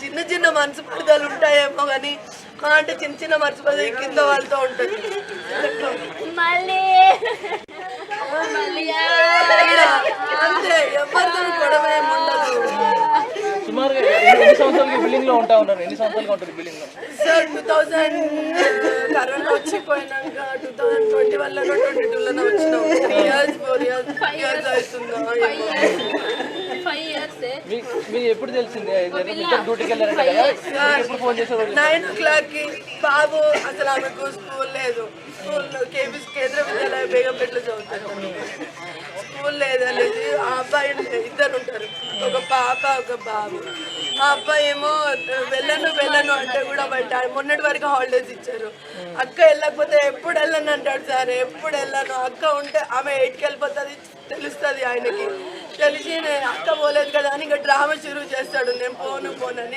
చిన్న చిన్న మనసు పడదలు ఉంటాయేమో కానీ అంటే చిన్న చిన్న మనసు పడదలు కింద వాళ్ళతో ఉంటుంది. అంతే, ఎవరితో గొడవ ఏమి ఉండదు. సుమారుగా ఎన్ని సంవత్సరాలు బిల్డింగ్ లో ఉంటా ఉన్నారు? ఎన్ని సంవత్సరాలుగా ఉంటారు బిల్డింగ్ లో? సార్ 2000 కరోనా వచ్చిపోయినాక 2021లో 22లో వచ్చినాం. 3 years 4 years 5 years అవుతుందా? మీకు ఎప్పుడు తెలిసింది? డ్యూటీకి వెళ్ళారంట కదా, ఎప్పుడు ఫోన్ చేశారు? 9 o'clock బాబు అసలు ఆమెకు స్కూల్ లేదు. స్కూల్లో కేంద్ర విద్యాలయ బేగంపేటలో చదువుతారు. స్కూల్ లేదనేది ఆ అబ్బాయి ఇద్దరు ఉంటారు, ఒక పాప ఒక బాబు. ఆ అబ్బాయి ఏమో వెళ్ళను అంటే కూడా బయట మొన్నటి వరకు హాలిడేస్ ఇచ్చారు. అక్క వెళ్ళకపోతే ఎప్పుడు వెళ్ళను అంటాడు సార్. ఎప్పుడు వెళ్ళను, అక్క ఉంటే ఆమె 8కి వెళ్ళిపోతుంది తెలుస్తుంది ఆయనకి. తెలిసి నేను అక్క పోలేదు కదా అని ఇంకా డ్రామా షురూ చేస్తాడు, నేను పోను పోనని.